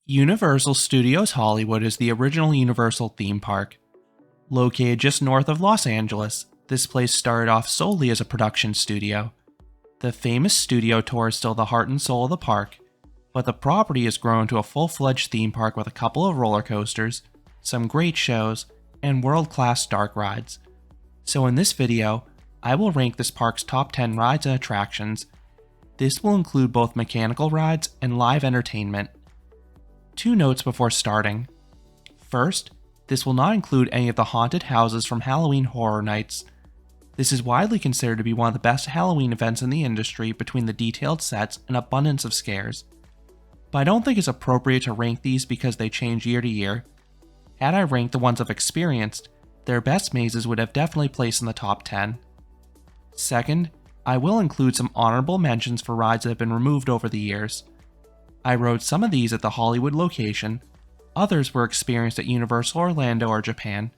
Universal Studios Hollywood is the original Universal theme park. Located just north of Los Angeles, this place started off solely as a production studio. The famous studio tour is still the heart and soul of the park, but the property has grown to a full-fledged theme park with a couple of roller coasters, some great shows, and world-class dark rides. So in this video, I will rank this park's top 10 rides and attractions. This will include both mechanical rides and live entertainment. 2 notes before starting. First, this will not include any of the haunted houses from Halloween Horror Nights. This is widely considered to be one of the best Halloween events in the industry between the detailed sets and abundance of scares. But I don't think it's appropriate to rank these because they change year to year. Had I ranked the ones I've experienced, their best mazes would have definitely placed in the top 10. Second, I will include some honorable mentions for rides that have been removed over the years. I rode some of these at the Hollywood location, others were experienced at Universal Orlando or Japan.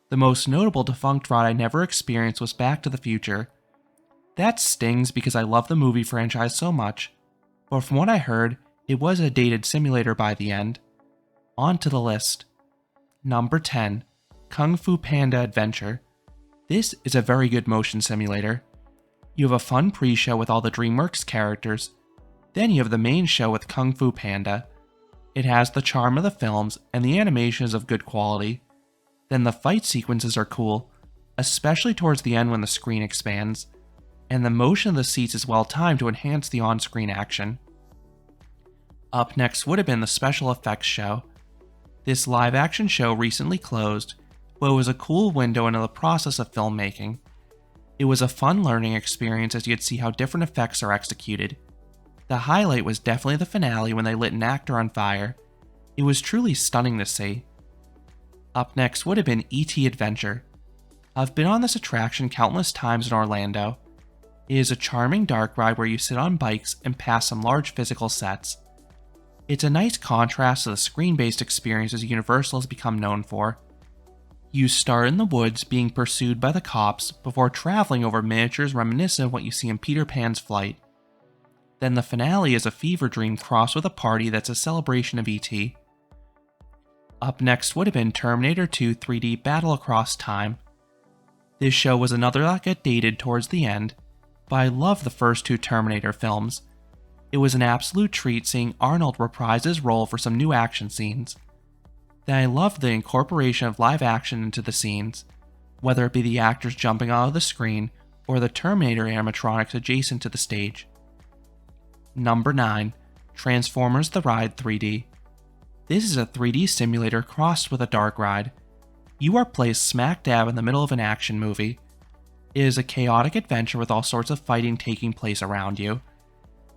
The most notable defunct ride I never experienced was Back to the Future. That stings because I love the movie franchise so much, but from what I heard, it was a dated simulator by the end. On to the list. Number 10. Kung Fu Panda Adventure. This is a very good motion simulator. You have a fun pre-show with all the DreamWorks characters. Then you have the main show with Kung Fu Panda. It has the charm of the films and the animation is of good quality. Then the fight sequences are cool, especially towards the end when the screen expands, and the motion of the seats is well timed to enhance the on-screen action. Up next would have been the special effects show. This live action show recently closed, but it was a cool window into the process of filmmaking. It was a fun learning experience as you could see how different effects are executed. The highlight was definitely the finale when they lit an actor on fire. It was truly stunning to see. Up next would have been E.T. Adventure. I've been on this attraction countless times in Orlando. It is a charming dark ride where you sit on bikes and pass some large physical sets. It's a nice contrast to the screen-based experiences Universal has become known for. You start in the woods being pursued by the cops before traveling over miniatures reminiscent of what you see in Peter Pan's Flight. Then the finale is a fever dream crossed with a party that's a celebration of E.T. Up next would have been Terminator 2 3D Battle Across Time. This show was another that got dated towards the end, but I love the first 2 Terminator films. It was an absolute treat seeing Arnold reprise his role for some new action scenes. Then I loved the incorporation of live action into the scenes, whether it be the actors jumping out of the screen or the Terminator animatronics adjacent to the stage. Number 9. Transformers The Ride 3D. This is a 3D simulator crossed with a dark ride. You are placed smack dab in the middle of an action movie. It is a chaotic adventure with all sorts of fighting taking place around you.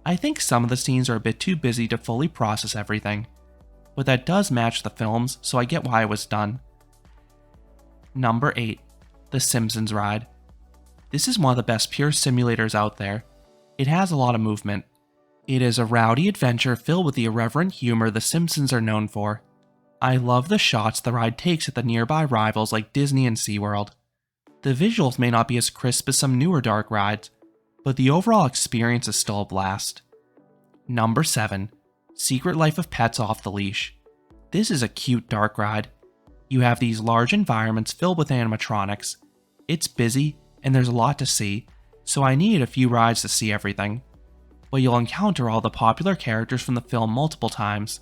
I think some of the scenes are a bit too busy to fully process everything, but that does match the films, so I get why it was done. Number 8. The Simpsons Ride. This is one of the best pure simulators out there. It has a lot of movement. It is a rowdy adventure filled with the irreverent humor the Simpsons are known for. I love the shots the ride takes at the nearby rivals like Disney and SeaWorld. The visuals may not be as crisp as some newer dark rides, but the overall experience is still a blast. Number 7. Secret Life of Pets Off the Leash. This is a cute dark ride. You have these large environments filled with animatronics. It's busy, and there's a lot to see, so I needed a few rides to see everything. But you'll encounter all the popular characters from the film multiple times.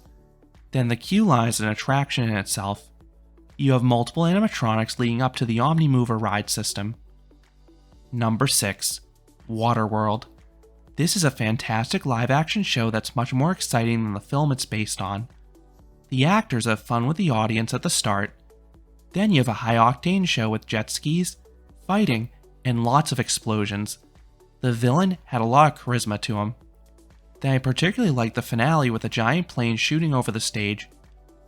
Then the queue line is an attraction in itself. You have multiple animatronics leading up to the Omnimover ride system. Number 6. Waterworld. This is a fantastic live-action show that's much more exciting than the film it's based on. The actors have fun with the audience at the start. Then you have a high-octane show with jet skis, fighting, and lots of explosions. The villain had a lot of charisma to him. Then I particularly like the finale with a giant plane shooting over the stage.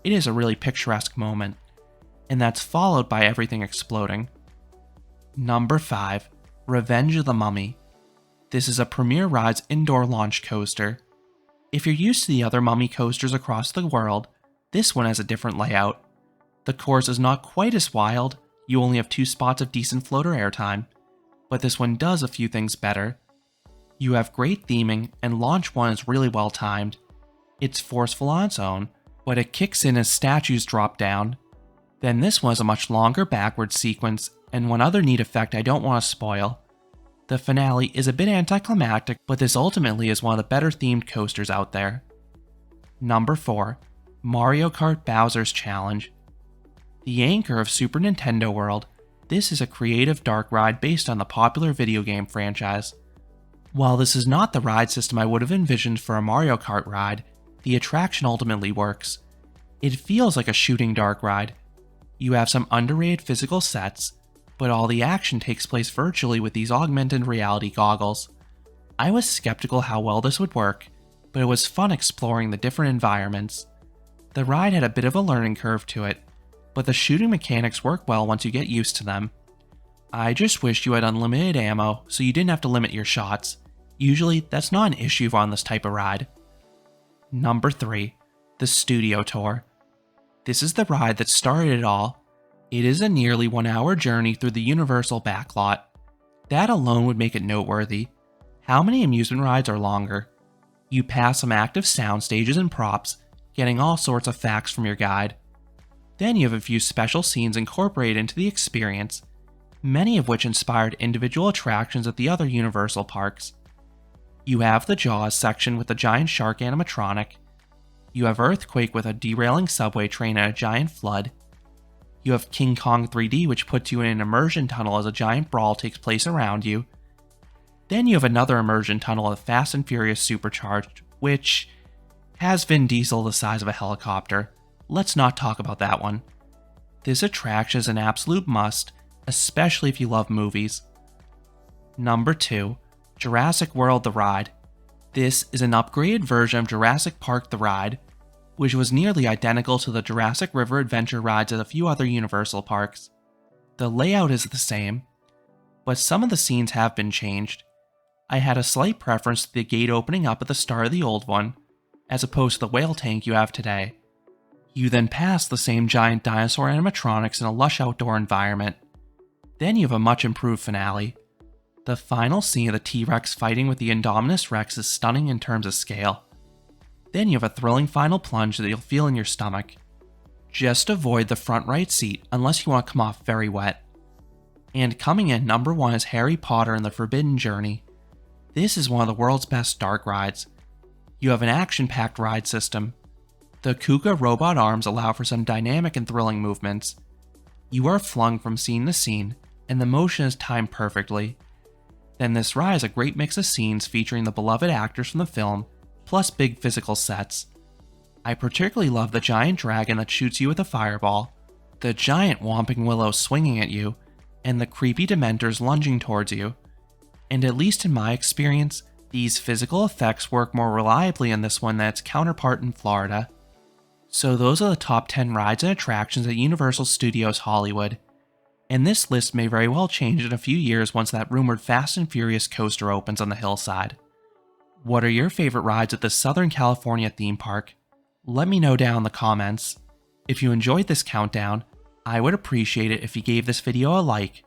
It is a really picturesque moment, and that's followed by everything exploding. Number 5. Revenge of the Mummy. This is a Premier Rides indoor launch coaster. If you're used to the other Mummy coasters across the world, this one has a different layout. The course is not quite as wild, you only have 2 spots of decent floater airtime, but this one does a few things better. You have great theming, and launch 1 is really well timed. It's forceful on its own, but it kicks in as statues drop down. Then this was a much longer backward sequence, and one other neat effect I don't want to spoil. The finale is a bit anticlimactic, but this ultimately is one of the better themed coasters out there. Number 4. Mario Kart Bowser's Challenge. The anchor of Super Nintendo World, this is a creative dark ride based on the popular video game franchise. While this is not the ride system I would have envisioned for a Mario Kart ride, the attraction ultimately works. It feels like a shooting dark ride. You have some underrated physical sets, but all the action takes place virtually with these augmented reality goggles. I was skeptical how well this would work, but it was fun exploring the different environments. The ride had a bit of a learning curve to it, but the shooting mechanics work well once you get used to them. I just wish you had unlimited ammo so you didn't have to limit your shots. Usually, that's not an issue on this type of ride. Number 3. The Studio Tour. This is the ride that started it all. It is a nearly 1-hour journey through the Universal backlot. That alone would make it noteworthy. How many amusement rides are longer? You pass some active sound stages and props, getting all sorts of facts from your guide. Then you have a few special scenes incorporated into the experience, many of which inspired individual attractions at the other Universal parks. You have the Jaws section with the giant shark animatronic. You have Earthquake with a derailing subway train and a giant flood. You have King Kong 3D, which puts you in an immersion tunnel as a giant brawl takes place around you. Then you have another immersion tunnel of Fast and Furious Supercharged, which has Vin Diesel the size of a helicopter. Let's not talk about that one. This attraction is an absolute must, especially if you love movies. Number 2. Jurassic World the Ride. This is an upgraded version of Jurassic Park the Ride, which was nearly identical to the Jurassic River Adventure rides at a few other Universal parks. The layout is the same, but some of the scenes have been changed. I had a slight preference to the gate opening up at the start of the old one, as opposed to the whale tank you have today. You then pass the same giant dinosaur animatronics in a lush outdoor environment. Then you have a much improved finale. The final scene of the T-Rex fighting with the Indominus Rex is stunning in terms of scale. Then you have a thrilling final plunge that you'll feel in your stomach. Just avoid the front right seat unless you want to come off very wet. And coming in number 1 is Harry Potter and the Forbidden Journey. This is one of the world's best dark rides. You have an action-packed ride system. The Kuga robot arms allow for some dynamic and thrilling movements. You are flung from scene to scene, and the motion is timed perfectly. Then this ride is a great mix of scenes featuring the beloved actors from the film, plus big physical sets. I particularly love the giant dragon that shoots you with a fireball, the giant Whomping Willow swinging at you, and the creepy Dementors lunging towards you. And at least in my experience, these physical effects work more reliably in this one than its counterpart in Florida. So those are the top 10 rides and attractions at Universal Studios Hollywood. And this list may very well change in a few years once that rumored Fast and Furious coaster opens on the hillside. What are your favorite rides at the Southern California theme park? Let me know down in the comments. If you enjoyed this countdown, I would appreciate it if you gave this video a like,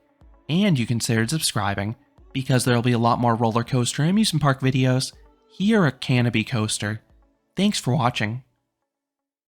and you considered subscribing, because there will be a lot more roller coaster and amusement park videos here at Canopy Coaster. Thanks for watching.